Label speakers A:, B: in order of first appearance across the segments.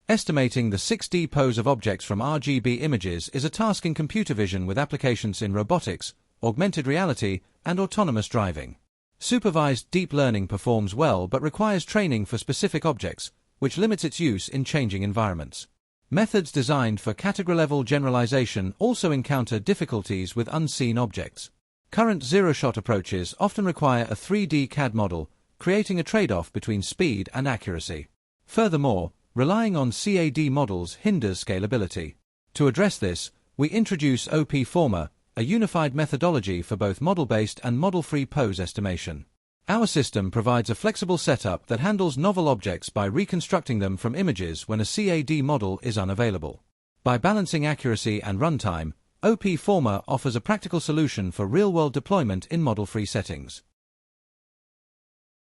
A: Estimating the 6D pose of objects from RGB images is a task in computer vision with applications in robotics, augmented reality, and autonomous driving. Supervised deep learning performs well but requires training for specific objects, which limits its use in changing environments. Methods designed for category-level generalization also encounter difficulties with unseen objects. Current zero-shot approaches often require a 3D CAD model, creating a trade-off between speed and accuracy. Furthermore, relying on CAD models hinders scalability. To address this, we introduce OPFormer, a unified methodology for both model-based and model-free pose estimation. Our system provides a flexible setup that handles novel objects by reconstructing them from images when a CAD model is unavailable. By balancing accuracy and runtime, OPFormer offers a practical solution for real-world deployment in model-free settings.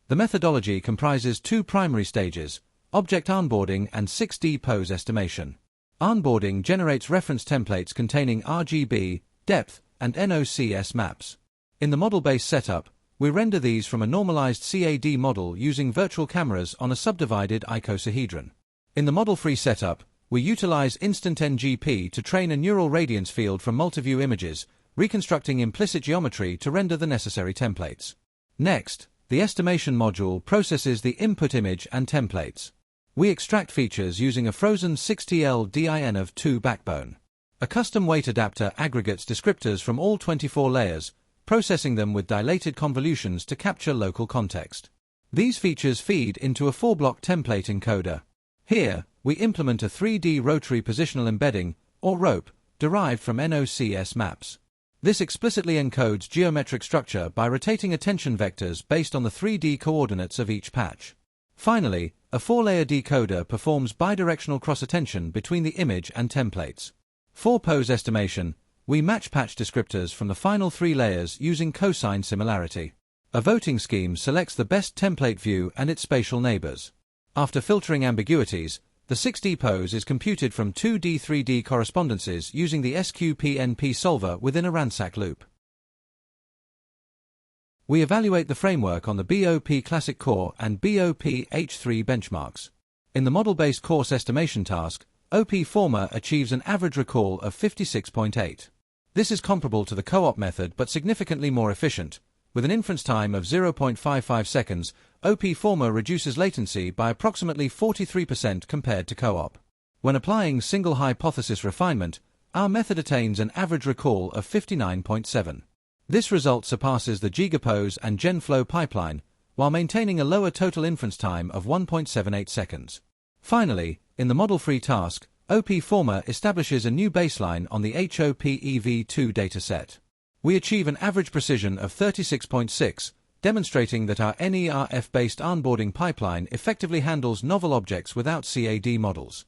A: The methodology comprises two primary stages: object onboarding and 6D pose estimation. Onboarding generates reference templates containing RGB, depth, and NOCS maps. In the model-based setup, we render these from a normalized CAD model using virtual cameras on a subdivided icosahedron. In the model-free setup, we utilize Instant NGP to train a neural radiance field from multiview images, reconstructing implicit geometry to render the necessary templates. Next, the estimation module processes the input image and templates. We extract features using a frozen 6TL-DIN2 backbone. A custom weight adapter aggregates descriptors from all 24 layers, processing them with dilated convolutions to capture local context. These features feed into a 4-block template encoder. Here, we implement a 3D rotary positional embedding, or ROPE, derived from NOCS maps. This explicitly encodes geometric structure by rotating attention vectors based on the 3D coordinates of each patch. Finally, a 4-layer decoder performs bidirectional cross-attention between the image and templates. For pose estimation, we match patch descriptors from the final 3 layers using cosine similarity. A voting scheme selects the best template view and its spatial neighbors. After filtering ambiguities, the 6D pose is computed from 2D-3D correspondences using the SQP-NP solver within a ransack loop. We evaluate the framework on the BOP Classic Core and BOP H3 benchmarks. In the model-based course estimation task, OPFormer achieves an average recall of 56.8. This is comparable to the co-op method but significantly more efficient. With an inference time of 0.55 seconds, OPFormer reduces latency by approximately 43% compared to co-op. When applying single hypothesis refinement, our method attains an average recall of 59.7. This result surpasses the Gigapose and GenFlow pipeline, while maintaining a lower total inference time of 1.78 seconds. Finally, in the model-free task, OPFormer establishes a new baseline on the HOPEV2 dataset. We achieve an average precision of 36.6, demonstrating that our NeRF-based onboarding pipeline effectively handles novel objects without CAD models.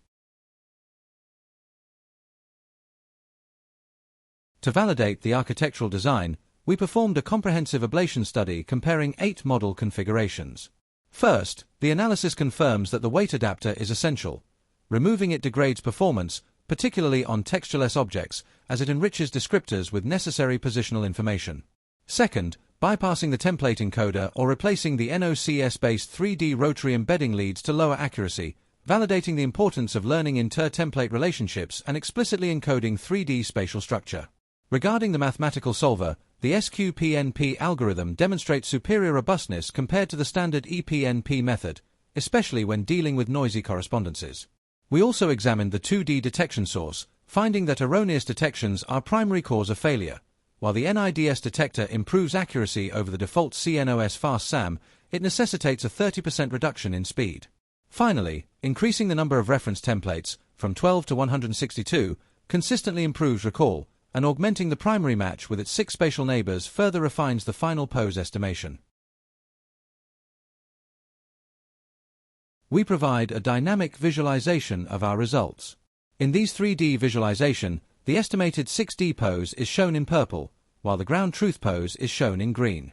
A: To validate the architectural design, we performed a comprehensive ablation study comparing 8 model configurations. First, the analysis confirms that the weight adapter is essential. Removing it degrades performance, particularly on textureless objects, as it enriches descriptors with necessary positional information. Second, bypassing the template encoder or replacing the NOCS-based 3D rotary embedding leads to lower accuracy, validating the importance of learning inter-template relationships and explicitly encoding 3D spatial structure. Regarding the mathematical solver, the SQP-NP algorithm demonstrates superior robustness compared to the standard EPNP method, especially when dealing with noisy correspondences. We also examined the 2D detection source, finding that erroneous detections are primary cause of failure. While the NIDS detector improves accuracy over the default CNOS fast SAM, it necessitates a 30% reduction in speed. Finally, increasing the number of reference templates, from 12 to 162, consistently improves recall, and augmenting the primary match with its 6 spatial neighbors further refines the final pose estimation. We provide a dynamic visualization of our results. In these 3D visualization, the estimated 6D pose is shown in purple, while the ground truth pose is shown in green.